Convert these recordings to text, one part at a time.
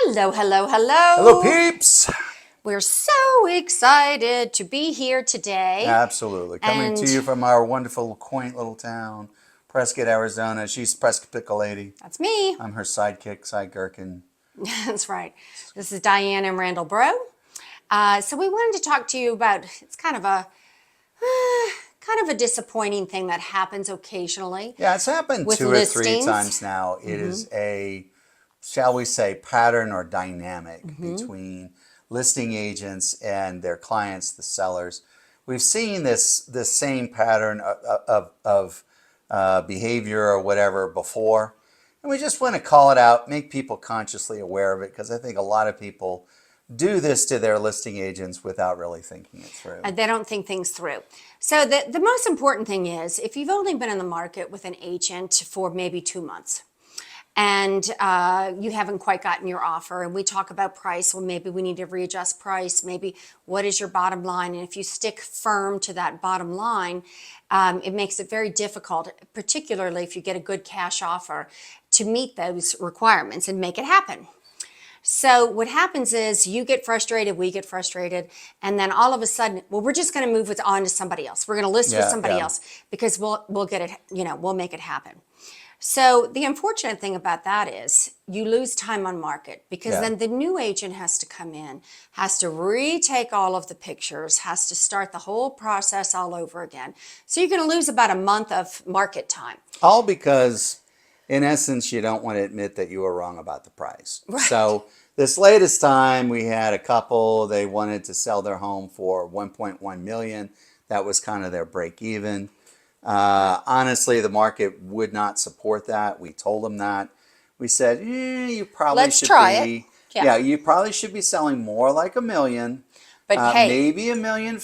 Hello, hello, hello. Hello, peeps. We're so excited to be here today. Absolutely. Coming to you from our wonderful, quaint little town, Prescott, Arizona. She's Prescott Pickle Lady. That's me. I'm her sidekick, side gherkin. That's right. This is Diane and Randall Breaux. So we wanted to talk to you about, it's kind of a disappointing thing that happens occasionally. Yeah, it's happened with 2 or 3 listings. times now. It is a, shall we say, pattern or dynamic between listing agents and their clients, the sellers. We've seen this same pattern of behavior or whatever before, and we just want to call it out, make people consciously aware of it, because I think a lot of people do this to their listing agents without really thinking it through. They don't think things through. So the most important thing is, if you've only been in the market with an agent for maybe 2 months, and you haven't quite gotten your offer, and we talk about price, well, maybe we need to readjust price, maybe what is your bottom line, and if you stick firm to that bottom line, it makes it very difficult, particularly if you get a good cash offer, to meet those requirements and make it happen. So what happens is you get frustrated, we get frustrated, and then all of a sudden, well, we're just going to move it on to somebody else. We're going to list with somebody else because we'll get it, we'll make it happen. So the unfortunate thing about that is you lose time on market, because then the new agent has to come in, has to retake all of the pictures, has to start the whole process all over again. So you're going to lose about a month of market time. All because, in essence, you don't want to admit that you were wrong about the price. Right. So this latest time we had a couple, they wanted to sell their home for $1.1 million. That was kind of their break even. Honestly, the market would not support that. We told them that. We said, you probably Let's should try be, it. Yeah. you probably should be selling more like $1 million. But hey, maybe $1.05 million,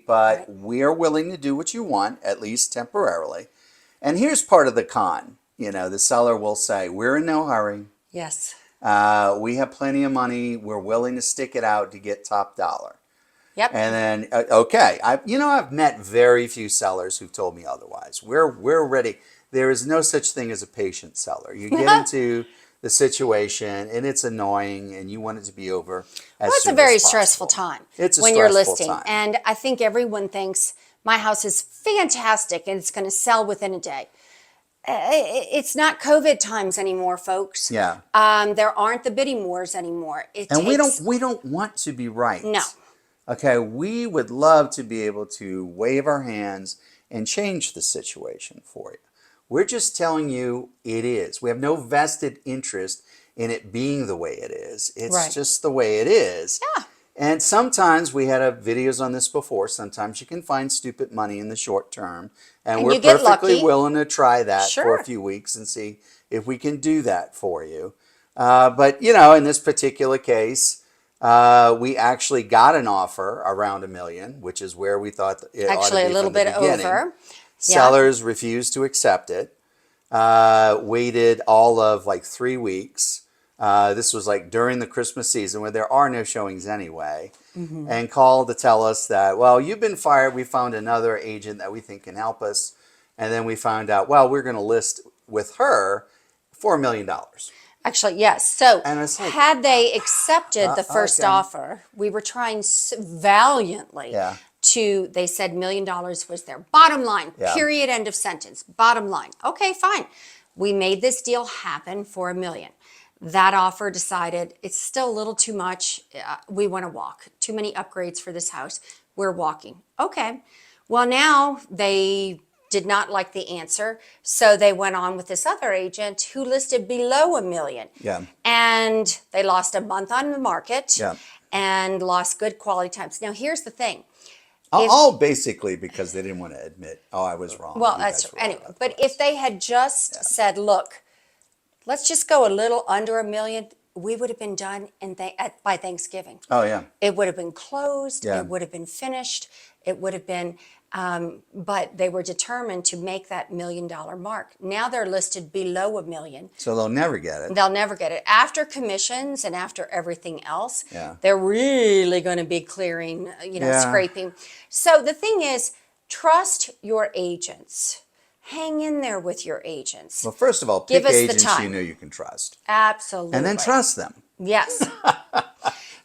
but we are willing to do what you want, at least temporarily. And here's part of the con. The seller will say, we're in no hurry. yes. We have plenty of money. We're willing to stick it out to get top dollar. Yep. And then, okay, I've met very few sellers who've told me otherwise. We're ready. There is no such thing as a patient seller. You get into the situation and it's annoying and you want it to be over as It's soon a very as possible. stressful time It's a when you're stressful listing. time. And I think everyone thinks my house is fantastic and it's going to sell within a day. It's not COVID times anymore, folks. Yeah. There aren't the bidding wars anymore. We don't want to be right. No. Okay, we would love to be able to wave our hands and change the situation for you. We're just telling you it is. We have no vested interest in it being the way it is. It's just the way it is. Yeah. And sometimes, we had videos on this before, sometimes you can find stupid money in the short term. And we're perfectly willing to try that for a few weeks and see if we can do that for you. But, in this particular case, we actually got an offer around $1 million, which is where we thought it Actually, ought to be a little from the bit beginning. over. Sellers refused to accept it. Waited all of like 3 weeks. This was like during the Christmas season where there are no showings anyway. And called to tell us that, well, you've been fired. We found another agent that we think can help us. And then we found out, well, we're going to list with her for $1 million. Actually, yes. So Like, had they accepted the first offer, we were trying valiantly to, they said $1 million was their bottom line, period, end of sentence, bottom line. Okay, fine. We made this deal happen for $1 million. That offer decided it's still a little too much. We want to walk. Too many upgrades for this house. We're walking. Okay. Well, now they did not like the answer, so they went on with this other agent who listed below $1 million. Yeah. And they lost a month on the market and lost good quality times. Now, here's the thing. All basically because they didn't want to admit, I was wrong. Well, that's anyway. But if they had just said, look, let's just go a little under $1 million, we would have been done by Thanksgiving. Oh, yeah. It would have been closed. Yeah. It would have been finished. It would have been, but they were determined to make that $1 million mark. Now they're listed below $1 million. So they'll never get it. They'll never get it. After commissions and after everything else, Yeah. they're really going to be clearing, scraping. So the thing is, trust your agents. Hang in there with your agents. Well, first of all, pick agents you know you can trust. Absolutely. And then trust them. Yes.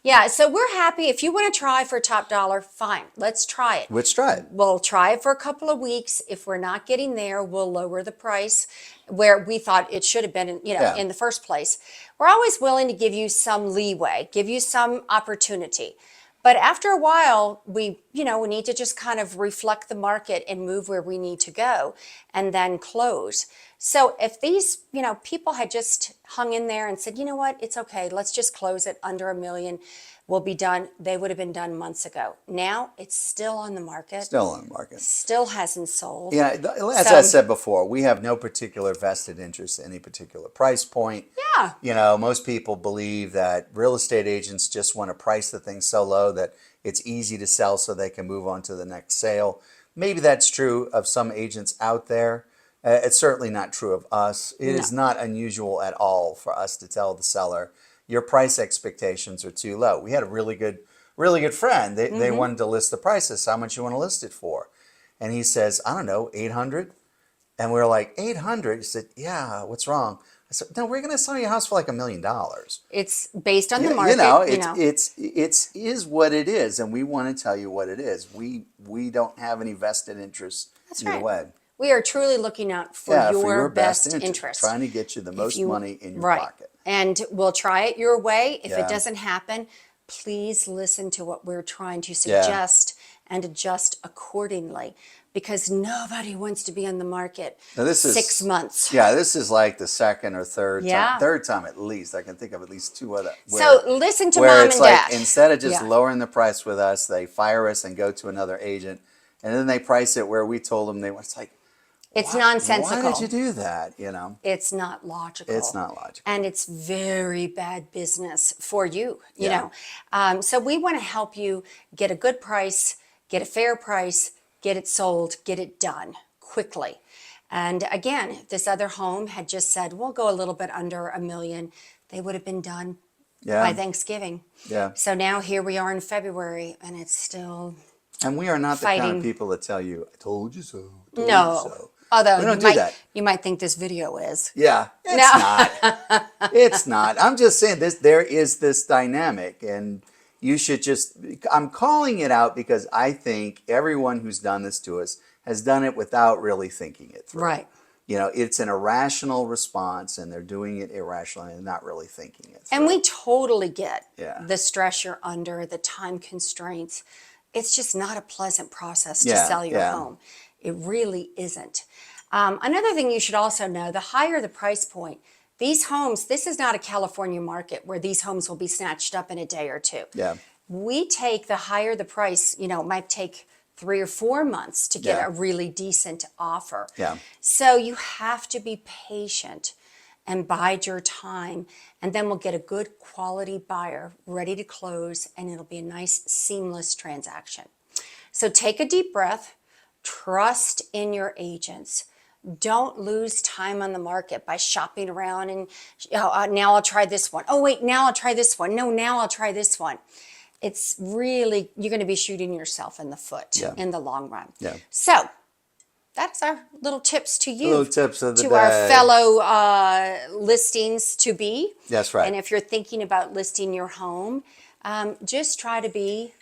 Yeah, so we're happy. If you want to try for top dollar, fine. Let's try it. Let's try it. We'll try it for a couple of weeks. If we're not getting there, we'll lower the price where we thought it should have been, Yeah. in the first place. We're always willing to give you some leeway, give you some opportunity. But after a while, we need to just kind of reflect the market and move where we need to go and then close. So if these, people had just hung in there and said, you know what, it's okay, let's just close it under $1 million, we'll be done, they would have been done months ago. Now it's still on the market. Still on the market. Still hasn't sold. Yeah, as I said before, we have no particular vested interest in any particular price point. Yeah. Most people believe that real estate agents just want to price the thing so low that it's easy to sell so they can move on to the next sale. Maybe that's true of some agents out there. It's certainly not true of us. It is not unusual at all for us to tell the seller, your price expectations are too low. We had a really good friend. They wanted to list the prices. How much you want to list it for? And he says, I don't know, 800. And we were like, 800? He said, yeah, what's wrong? I said, no, we're going to sell your house for like $1 million. It's based on the market. It is what it is, and we want to tell you what it is. We don't have any vested interest either way. We are truly looking out for your best interest. Trying to get you the most money in your pocket. And we'll try it your way. If it doesn't happen, please listen to what we're trying to suggest and adjust accordingly, because nobody wants to be on the market 6 months. Yeah, this is like the second or third time at least. I can think of at least two other. So listen to where mom it's and like, dad. instead of just lowering the price with us, they fire us and go to another agent, and then they price it where we told them they want. It's like, it's nonsensical. Why did you do that? It's not logical. It's not logical. And it's very bad business for you, you know. So we want to help you get a good price, get a fair price, get it sold, get it done quickly. And again, if this other home had just said, we'll go a little bit under $1 million, they would have been done by Thanksgiving. Yeah. So now here we are in February, and it's still And we are not the kind of people that tell you, I told you so. Told you so. Although we don't do that. You might think this video is. Yeah, it's not. It's not. I'm just saying there is this dynamic, and you should just, I'm calling it out because I think everyone who's done this to us has done it without really thinking it through. Right. It's an irrational response, and they're doing it irrationally and not really thinking it through. And we totally get the stress you're under, the time constraints. It's just not a pleasant process to sell your home. It really isn't. Another thing you should also know, the higher the price point, these homes, this is not a California market where these homes will be snatched up in a day or two. Yeah. We take the higher the price, it might take 3 or 4 months to get a really decent offer. Yeah. So you have to be patient and bide your time, and then we'll get a good quality buyer ready to close, and it'll be a nice seamless transaction. So take a deep breath, trust in your agents. Don't lose time on the market by shopping around and now I'll try this one. Oh wait, now I'll try this one. No, now I'll try this one. It's really, you're going to be shooting yourself in the foot in the long run. Yeah. So that's our little tips to you. Little tips of the to day. our fellow listings to be. That's right. And if you're thinking about listing your home, just try to be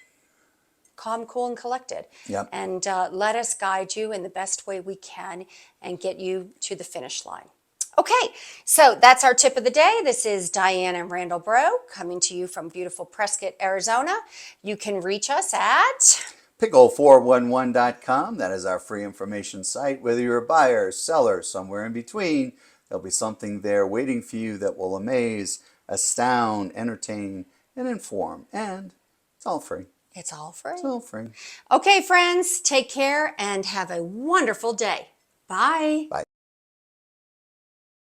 calm, cool, and collected. Yep. And let us guide you in the best way we can and get you to the finish line. Okay, so that's our tip of the day. This is Diane and Randall Breaux coming to you from beautiful Prescott, Arizona. You can reach us at pickle411.com. That is our free information site. Whether you're a buyer, seller, somewhere in between, there'll be something there waiting for you that will amaze, astound, entertain, and inform. And it's all free. It's all free. It's all free. Okay, friends, take care and have a wonderful day. Bye. Bye.